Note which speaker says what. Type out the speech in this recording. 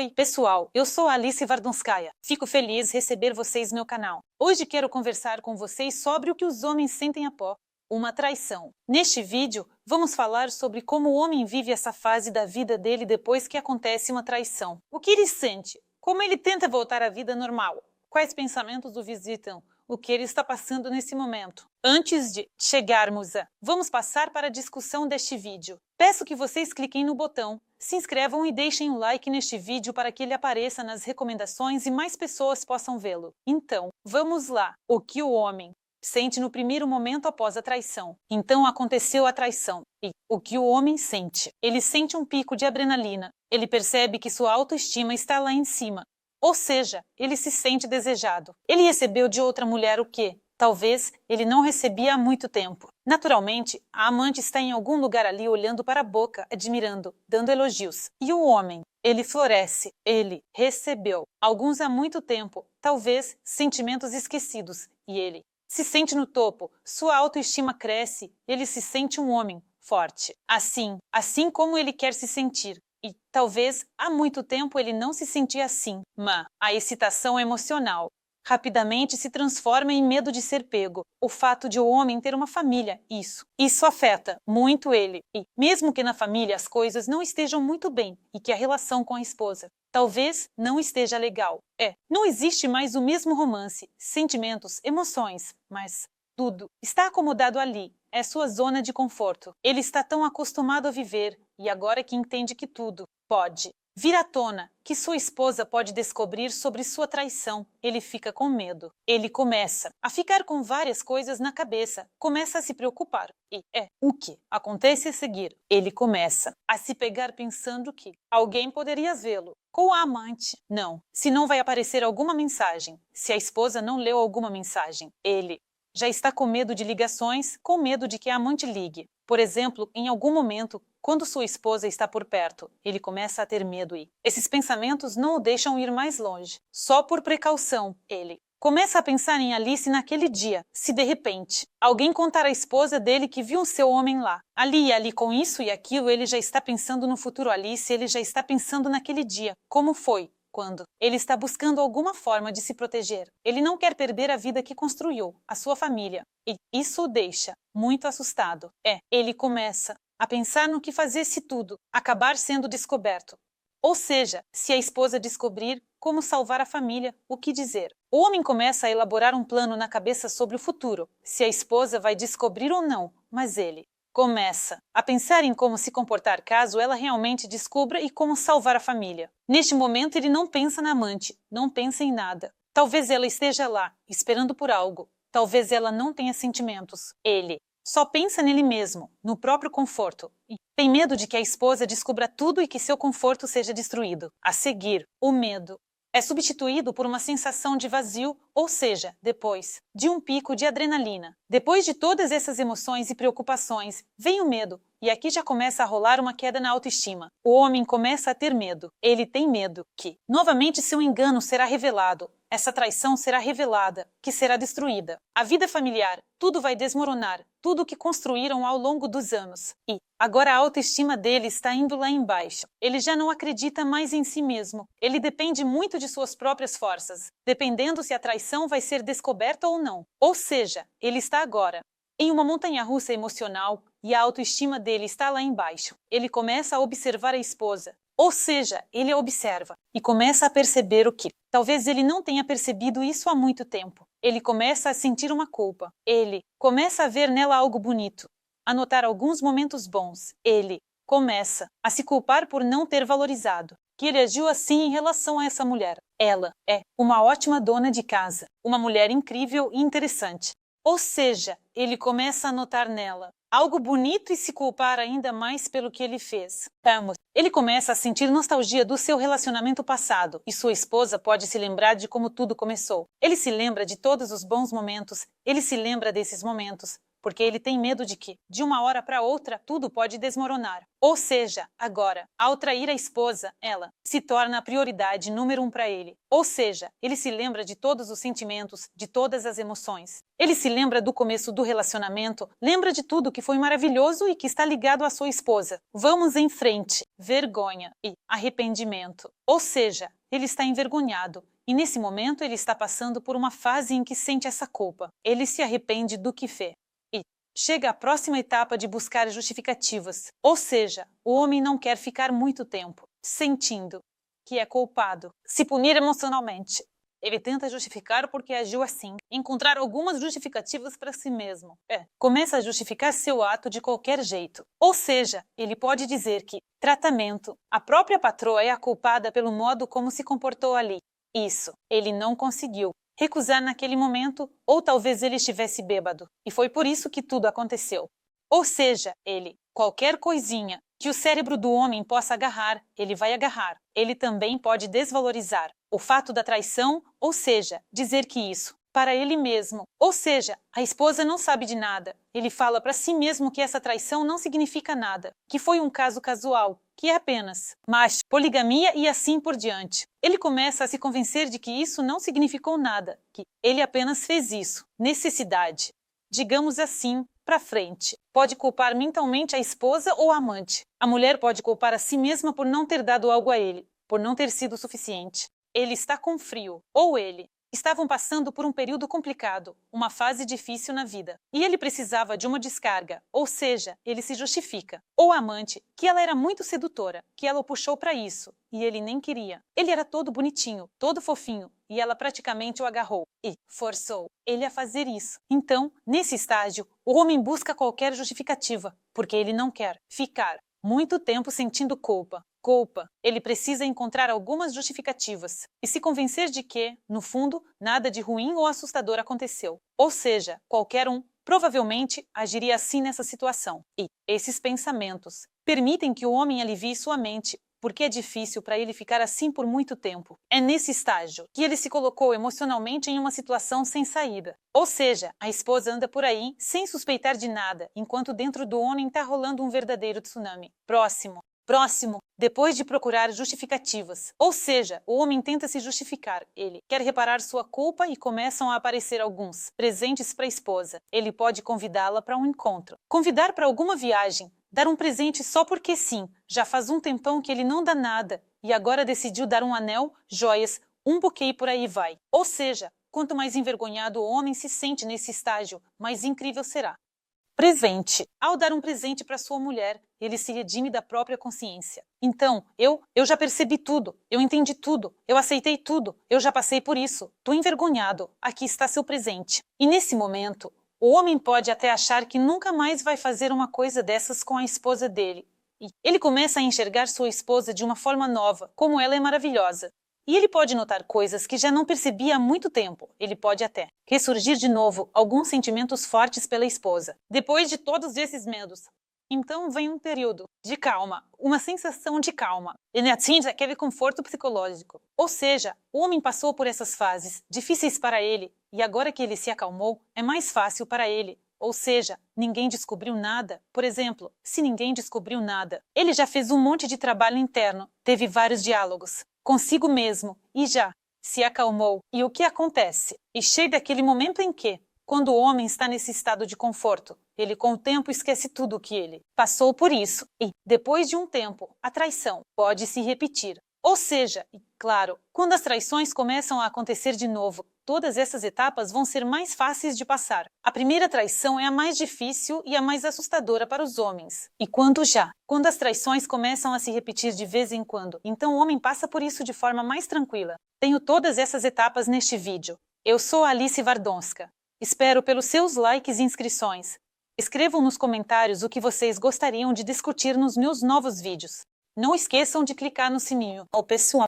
Speaker 1: Oi, pessoal, eu sou a Alice Vardonskaya. Fico feliz em receber vocês no meu canal. Hoje quero conversar com vocês sobre o que os homens sentem após uma traição. Neste vídeo, vamos falar sobre como o homem vive essa fase da vida dele depois que acontece uma traição. O que ele sente? Como ele tenta voltar à vida normal? Quais pensamentos o visitam? O que ele está passando nesse momento? Antes de chegarmos vamos passar para a discussão deste vídeo. Peço que vocês cliquem no botão, se inscrevam e deixem um like neste vídeo para que ele apareça nas recomendações e mais pessoas possam vê-lo. Então, vamos lá. O que o homem sente no primeiro momento após a traição. Então aconteceu a traição. E o que o homem sente? Ele sente um pico de adrenalina. Ele percebe que sua autoestima está lá em cima. Ou seja, ele se sente desejado. Ele recebeu de outra mulher o que talvez ele não recebia há muito tempo. Naturalmente, a amante está em algum lugar ali olhando para a boca, admirando, dando elogios. E o homem? Ele floresce. Ele recebeu, alguns há muito tempo, talvez sentimentos esquecidos. E ele se sente no topo, sua autoestima cresce, ele se sente um homem forte. Assim como ele quer se sentir. E talvez há muito tempo ele não se sentia assim, mas a excitação emocional rapidamente se transforma em medo de ser pego. O fato de o homem ter uma família, isso afeta muito ele. E mesmo que na família as coisas não estejam muito bem e que a relação com a esposa talvez não esteja legal. Não existe mais o mesmo romance, sentimentos, emoções, mas tudo está acomodado ali. É sua zona de conforto. Ele está tão acostumado a viver e agora que entende que tudo pode vir à tona, que sua esposa pode descobrir sobre sua traição, ele fica com medo. Ele começa a ficar com várias coisas na cabeça, começa a se preocupar. E o que acontece a seguir? Ele começa a se pegar pensando que alguém poderia vê-lo com a amante. Não, se não vai aparecer alguma mensagem, se a esposa não leu alguma mensagem, ele já está com medo de ligações, com medo de que a amante ligue. Por exemplo, em algum momento, quando sua esposa está por perto, ele começa a ter medo e esses pensamentos não o deixam ir mais longe. Só por precaução, ele começa a pensar em Alice naquele dia, se de repente alguém contar à esposa dele que viu seu homem lá. Ali e ali com isso e aquilo, ele já está pensando no futuro Alice, ele já está pensando naquele dia, como foi. Quando ele está buscando alguma forma de se proteger. Ele não quer perder a vida que construiu, a sua família. E isso o deixa muito assustado. Ele começa a pensar no que fazer se tudo acabar sendo descoberto. Ou seja, se a esposa descobrir como salvar a família, o que dizer? O homem começa a elaborar um plano na cabeça sobre o futuro, se a esposa vai descobrir ou não, mas ele começa a pensar em como se comportar caso ela realmente descubra e como salvar a família. Neste momento, ele não pensa na amante, não pensa em nada. Talvez ela esteja lá, esperando por algo. Talvez ela não tenha sentimentos. Ele só pensa nele mesmo, no próprio conforto. E tem medo de que a esposa descubra tudo e que seu conforto seja destruído. A seguir, o medo é substituído por uma sensação de vazio, ou seja, depois de um pico de adrenalina. Depois de todas essas emoções e preocupações, vem o medo, e aqui já começa a rolar uma queda na autoestima. O homem começa a ter medo. Ele tem medo que, novamente, seu engano será revelado. Essa traição será revelada, que será destruída. A vida familiar, tudo vai desmoronar, tudo o que construíram ao longo dos anos. E agora a autoestima dele está indo lá embaixo. Ele já não acredita mais em si mesmo. Ele depende muito de suas próprias forças, dependendo se a traição vai ser descoberta ou não. Ou seja, ele está agora em uma montanha-russa emocional e a autoestima dele está lá embaixo. Ele começa a observar a esposa. Ou seja, ele a observa e começa a perceber o que talvez ele não tenha percebido isso há muito tempo. Ele começa a sentir uma culpa. Ele começa a ver nela algo bonito, a notar alguns momentos bons. Ele começa a se culpar por não ter valorizado, que ele agiu assim em relação a essa mulher. Ela é uma ótima dona de casa, uma mulher incrível e interessante. Ou seja, ele começa a notar nela algo bonito e se culpar ainda mais pelo que ele fez. Ele começa a sentir nostalgia do seu relacionamento passado e sua esposa pode se lembrar de como tudo começou. Ele se lembra de todos os bons momentos, ele se lembra desses momentos. porque ele tem medo de que, de uma hora para outra, tudo pode desmoronar. Ou seja, agora, ao trair a esposa, ela se torna a prioridade número 1 para ele. Ou seja, ele se lembra de todos os sentimentos, de todas as emoções. Ele se lembra do começo do relacionamento, lembra de tudo que foi maravilhoso e que está ligado à sua esposa. Vamos em frente. Vergonha e arrependimento. Ou seja, ele está envergonhado. E nesse momento ele está passando por uma fase em que sente essa culpa. Ele se arrepende do que fez. E chega à próxima etapa de buscar justificativas. Ou seja, o homem não quer ficar muito tempo sentindo que é culpado, se punir emocionalmente. Ele tenta justificar porque agiu assim, encontrar algumas justificativas para si mesmo. Começa a justificar seu ato de qualquer jeito. Ou seja, ele pode dizer que tratamento, a própria patroa é a culpada pelo modo como se comportou ali. Isso, ele não conseguiu recusar naquele momento, ou talvez ele estivesse bêbado, e foi por isso que tudo aconteceu. Ou seja, qualquer coisinha que o cérebro do homem possa agarrar, ele vai agarrar. Ele também pode desvalorizar o fato da traição, ou seja, dizer que isso, para ele mesmo, ou seja, a esposa não sabe de nada. Ele fala para si mesmo que essa traição não significa nada, que foi um caso casual, que é apenas macho, poligamia e assim por diante. Ele começa a se convencer de que isso não significou nada, que ele apenas fez isso. Necessidade. Digamos assim, para frente. Pode culpar mentalmente a esposa ou a amante. A mulher pode culpar a si mesma por não ter dado algo a ele, por não ter sido suficiente. Ele está com frio, ou ele estavam passando por um período complicado, uma fase difícil na vida, e ele precisava de uma descarga, ou seja, ele se justifica. Ou a amante, que ela era muito sedutora, que ela o puxou para isso, e ele nem queria. Ele era todo bonitinho, todo fofinho, e ela praticamente o agarrou e forçou ele a fazer isso. Então, nesse estágio, o homem busca qualquer justificativa, porque ele não quer ficar muito tempo sentindo culpa. Ele precisa encontrar algumas justificativas e se convencer de que, no fundo, nada de ruim ou assustador aconteceu. Ou seja, qualquer um provavelmente agiria assim nessa situação. E esses pensamentos permitem que o homem alivie sua mente, porque é difícil para ele ficar assim por muito tempo. É nesse estágio que ele se colocou emocionalmente em uma situação sem saída. Ou seja, a esposa anda por aí sem suspeitar de nada, enquanto dentro do homem está rolando um verdadeiro tsunami. Próximo, depois de procurar justificativas. Ou seja, o homem tenta se justificar. Ele quer reparar sua culpa e começam a aparecer alguns presentes para a esposa. Ele pode convidá-la para um encontro, convidar para alguma viagem, dar um presente só porque sim. Já faz um tempão que ele não dá nada e agora decidiu dar um anel, joias, um buquê e por aí vai. Ou seja, quanto mais envergonhado o homem se sente nesse estágio, mais incrível será. Presente. Ao dar um presente para sua mulher, ele se redime da própria consciência. Então, eu já percebi tudo, eu entendi tudo, eu aceitei tudo, eu já passei por isso, tô envergonhado, aqui está seu presente. E nesse momento, o homem pode até achar que nunca mais vai fazer uma coisa dessas com a esposa dele. E ele começa a enxergar sua esposa de uma forma nova, como ela é maravilhosa. E ele pode notar coisas que já não percebia há muito tempo. Ele pode até ressurgir de novo alguns sentimentos fortes pela esposa, depois de todos esses medos. Então vem um período de calma, uma sensação de calma. Ele atinge aquele conforto psicológico. Ou seja, o homem passou por essas fases difíceis para ele, e agora que ele se acalmou, é mais fácil para ele. Ou seja, ninguém descobriu nada. Por exemplo, se ninguém descobriu nada, ele já fez um monte de trabalho interno, teve vários diálogos consigo mesmo e já se acalmou. E o que acontece? E chega aquele momento em que, quando o homem está nesse estado de conforto, ele com o tempo esquece tudo o que ele passou por isso e, depois de um tempo, a traição pode se repetir. Ou seja, e claro, quando as traições começam a acontecer de novo, todas essas etapas vão ser mais fáceis de passar. A primeira traição é a mais difícil e a mais assustadora para os homens. E quando as traições começam a se repetir de vez em quando, então o homem passa por isso de forma mais tranquila. Tenho todas essas etapas neste vídeo. Eu sou Alice Wardonska. Espero pelos seus likes e inscrições. Escrevam nos comentários o que vocês gostariam de discutir nos meus novos vídeos. Não esqueçam de clicar no sininho. Pessoal,